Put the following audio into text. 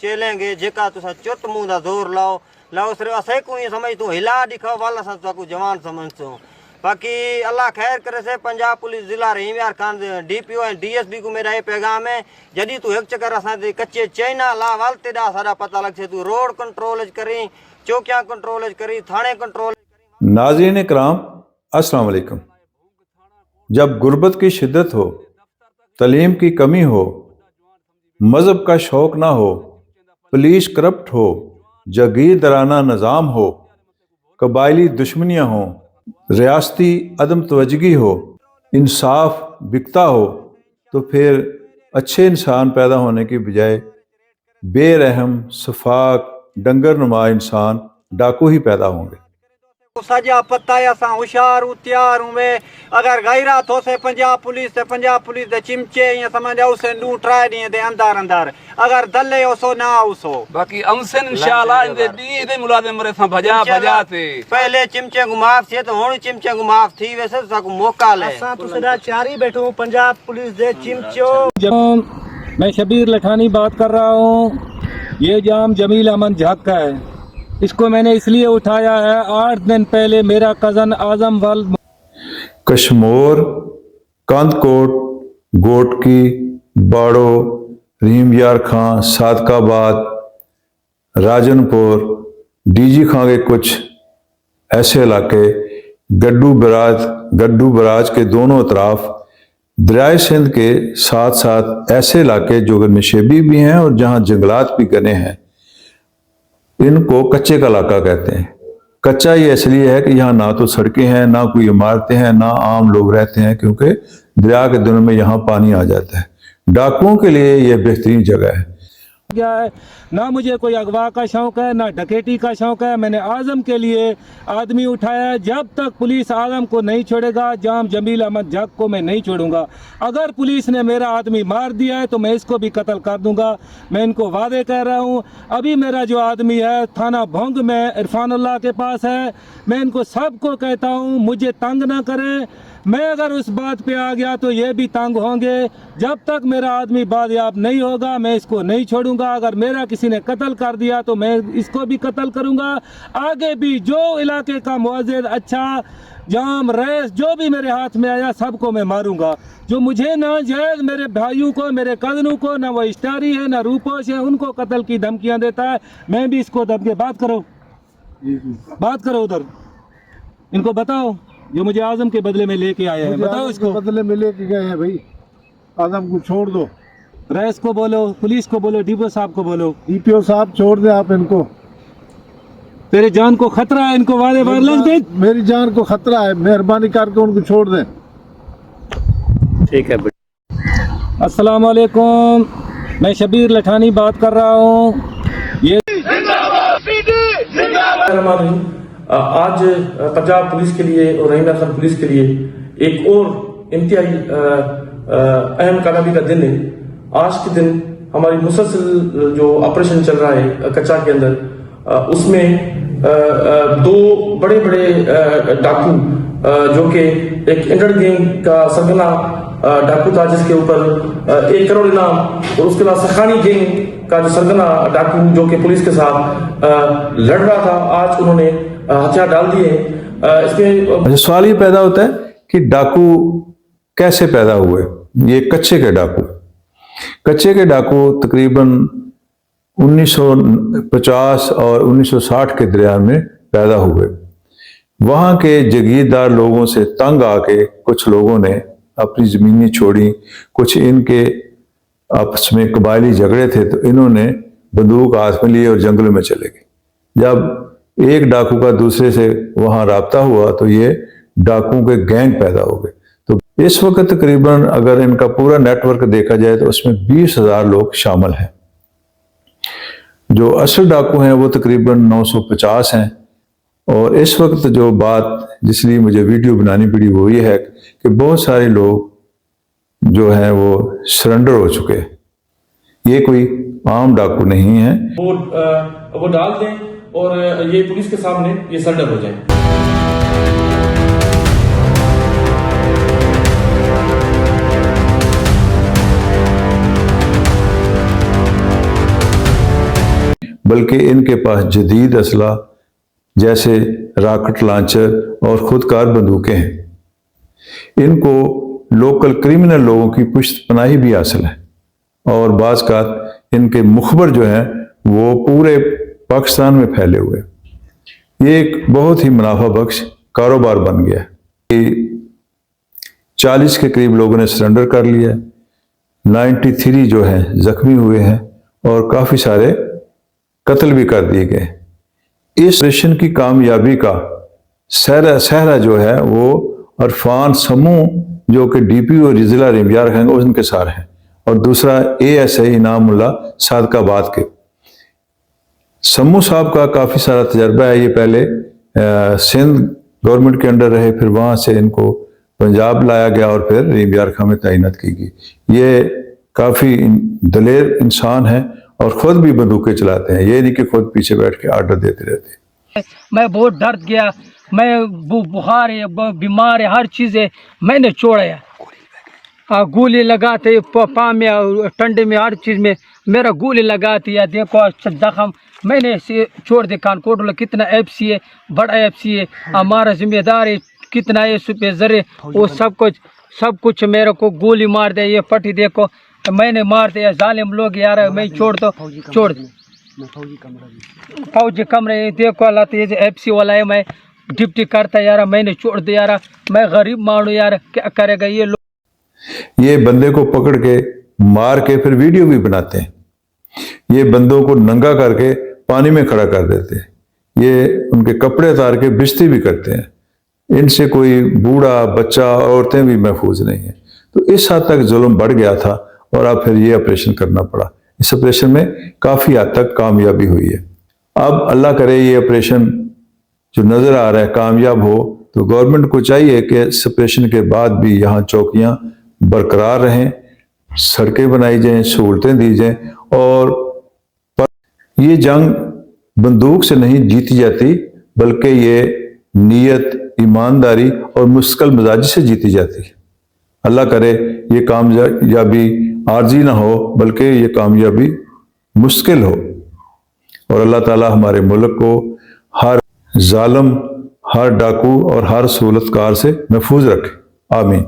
चलेंगे जेका तुसा चुत मुंह दा जोर लाओ लाओ सिर्फ असे को ही समझ तू हिला दिखाओ वाला सा तू जवान समझो। बाकी अल्लाह खैर करे से पंजाब पुलिस जिला रहीम यार खान डीपीओ एंड डीएसपी को मेरा ये पैगाम है जदी तू एक चक्कर असा कच्चे चाइना ला वालते दा सारा पता लग से तू रोड कंट्रोल करी चौकियां कंट्रोल करी थाने कंट्रोल। नाज़रीन इकराम अस्सलाम वालेकुम। जब गुर्बत की शिद्दत हो, तालीम की कमी हो, मज़हब का शौक़ ना हो, पुलिस करप्ट हो, जागीरदाराना निज़ाम हो, कबायली दुश्मनियाँ हों, रियासती अदम तवज्जगी हो, इंसाफ बिकता हो, तो फिर अच्छे इंसान पैदा होने की बजाय बेरहम सफाक डंगर नुमा इंसान डाकू ही पैदा होंगे। सजा पता असा होशियार तैयार हुए अगर गैरत हो से पंजाब पुलिस दे चिमचे या समझ उसे नू ट्राई दिए दे अंदर अंदर अगर दले हो सो ना उसो बाकी अमसन इंशाल्लाह इंदे दी दे मुलाजिम रे सा भजा भजा ते पहले चिमचे को माफ से तो हुन चिमचे को माफ थी वैसे सब मौका ले असा तो सदा चारी बैठो पंजाब पुलिस दे चिमचो। मैं शबीर लठानी बात कर रहा हूँ। ये जाम जमील अमन झक का है, इसको मैंने इसलिए उठाया है 8 दिन पहले मेरा कज़न आजम वाल कश्मोर, कांदकोट, गोटकी, बाड़ो, रहीम यार खां, सादकाबाद, राजनपुर, डीजी खां के कुछ ऐसे इलाके, गड्डू बराज के दोनों तरफ, दरियाए सिंध के साथ साथ ऐसे इलाके जो नशेबी भी हैं और जहाँ जंगलात भी घने हैं, इनको कच्चे का इलाका कहते हैं। कच्चा ये इसलिए है कि यहाँ ना तो सड़कें हैं, ना कोई इमारतें हैं, ना आम लोग रहते हैं, क्योंकि दरिया के दिनों में यहाँ पानी आ जाता है। डाकुओं के लिए यह बेहतरीन जगह है। क्या है ना, मुझे कोई अगवा का शौक है ना डकैती का शौक है। मैंने आजम के लिए आदमी उठाया है। जब तक पुलिस आजम को नहीं छोड़ेगा, जाम जमील अहमद जग को मैं नहीं छोड़ूंगा। अगर पुलिस ने मेरा आदमी मार दिया है तो मैं इसको भी कत्ल कर दूंगा। मैं इनको वादे कह रहा हूँ। अभी मेरा जो आदमी है थाना भोंग में इरफानुल्लाह के पास है। मैं इनको सबको कहता हूँ मुझे तंग ना करें। मैं अगर उस बात पे आ गया तो ये भी तंग होंगे। जब तक मेरा आदमी बादयाब नहीं होगा मैं इसको नहीं छोड़ूंगा। अगर मेरा किसी ने कत्ल कर दिया तो मैं इसको भी कत्ल करूंगा। आगे भी जो इलाके का मुअज़्ज़िज़ अच्छा जाम रईस जो भी मेरे हाथ में आया सबको मैं मारूंगा। जो मुझे नाजायज़ मेरे भाइयों को, मेरे कज़नों को, ना वो स्टारी है ना रूपोश है, उनको कत्ल की धमकियाँ देता है, मैं भी इसको धमकी। बात करो उधर, इनको बताओ जो मुझे आजम के बदले में लेके आए हैं, बताओ इसको। बदले में लेके गए हैं भाई, आजम को छोड़ दो। रईस को बोलो, पुलिस को बोलो, डीपीओ साहब को बोलो। डीपीओ साहब छोड़ दे आप इनको, तेरे जान को खतरा है, इनको वादे बार लग दे। मेरी जान को खतरा है, मेहरबानी करके उनको छोड़ दें। ठीक है। अस्सलाम वालेकुम, मैं शबीर लठानी बात कर रहा हूँ। ये आज पंजाब पुलिस के लिए और रहीम यार खान पुलिस के लिए एक और इंतहाई अहम कामयाबी का दिन है। आज के दिन हमारी मुसलसल जो ऑपरेशन चल रहा है कच्चा के अंदर, उसमें 2 बड़े डाकू जो कि एक इंटर गैंग का सरगना डाकू था जिसके ऊपर 1 करोड़ इनाम, और उसके बाद सखानी गैंग का जो सरगना डाकू जो कि पुलिस के साथ लड़ रहा था, आज उन्होंने हथियार डाल दिए। इसमें सवाल ये पैदा होता है कि डाकू कैसे पैदा हुए। ये कच्चे के डाकू तकरीबन 1950 और 1960 के दरमियान में पैदा हुए। वहाँ के जागीरदार लोगों से तंग आके कुछ लोगों ने अपनी ज़मीनें छोड़ी। कुछ इनके आपस में कबायली झगड़े थे तो इन्होंने बंदूक हाथ में लिए और जंगलों में चले गए। जब एक डाकू का दूसरे से वहाँ राब्ता हुआ तो ये डाकुओं के गैंग पैदा हो गए। तो इस वक्त तकरीबन अगर इनका पूरा नेटवर्क देखा जाए तो उसमें 20,000 लोग शामिल हैं। जो असल डाकू हैं वो तकरीबन 950 हैं। और इस वक्त जो बात जिसलिए मुझे वीडियो बनानी पड़ी वो ये है कि बहुत सारे लोग जो हैं वो सरेंडर हो चुके हैं। ये कोई आम डाकू नहीं है। वो डाल दें और ये पुलिस के सामने ये सरेंडर हो जाए। बल्कि इनके पास जदीद असला जैसे रॉकेट लॉन्चर और खुदकार बंदूकें हैं। इनको लोकल क्रिमिनल लोगों की पुश्तपनाही भी हासिल है और बाज़ का इनके मुखबर जो हैं वो पूरे पाकिस्तान में फैले हुए हैं। ये एक बहुत ही मुनाफा बख्श कारोबार बन गया है। 40 के करीब लोगों ने सरेंडर कर लिया, 93 जो हैं जख्मी हुए हैं और काफ़ी सारे कत्ल भी कर दिए गए। इस ऑपरेशन की कामयाबी का सहरा जो है वो अरफान समूह जो कि DPO और जिला रेंबियार हैं उनके सार हैं और दूसरा ASI इनामुल्लाह सादकाबाद के। समूह साहब का काफ़ी सारा तजर्बा है। ये पहले सिंध गवर्नमेंट के अंडर रहे, फिर वहाँ से इनको पंजाब लाया गया और फिर रेंबियार खां में तैनात की गई। ये काफ़ी दलेर इंसान हैं और ख़ुद भी बंदूकें चलाते हैं, ये नहीं कि खुद पीछे बैठ के आर्डर देते रहते। मैं बहुत डर गया, मैं बुखार है, बीमार है, हर चीज़ है, मैंने छोड़ा गोली लगाते पाँव में, टंडे में, हर चीज़ में मेरा गोली लगाती है। देखो जख्म मैंने इसे छोड़ दे। कानकोट कितना FC है, बड़ा FC है, हमारा जिम्मेदार है, कितना है सुपरवाइजर है, वो सब कुछ मेरे को गोली मार दे। ये पट्टी देखो मैंने मार दिया, जालिम लोग यार, मैं छोड़ दो छोड़ दो। फौजी कमरे देखो अल्लाह, ये जो FC वाला है, मैं डिप्टी करता यार, मैंने छोड़ दिया यार, मैं गरीब मानू यार, क्या करेगा ये लोग। ये बंदे को पकड़ के मार के फिर वीडियो भी बनाते हैं। ये बंदों को नंगा करके पानी में खड़ा कर देते हैं। ये उनके कपड़े उतार के बिस्ती भी करते हैं। इनसे कोई बूढ़ा बच्चा औरतें भी महफूज नहीं है। तो इस हद तक जुल्म बढ़ गया था और अब फिर ये ऑपरेशन करना पड़ा। इस ऑपरेशन में काफ़ी हद तक कामयाबी हुई है। अब अल्लाह करे ये ऑपरेशन जो नज़र आ रहा है कामयाब हो, तो गवर्नमेंट को चाहिए कि इस ऑपरेशन के बाद भी यहाँ चौकियाँ बरकरार रहें, सड़कें बनाई जाएं, सहूलतें दी जाएं। और ये जंग बंदूक से नहीं जीती जाती, बल्कि ये नीयत, ईमानदारी और मुस्तकिल मिजाजी से जीती जाती है। अल्लाह करे ये कामयाबी आर्जी ना हो, बल्कि ये कामयाबी मुश्किल हो और अल्लाह ताला हमारे मुल्क को हर जालिम, हर डाकू और हर सहूलतकार से महफूज रखे। आमीन।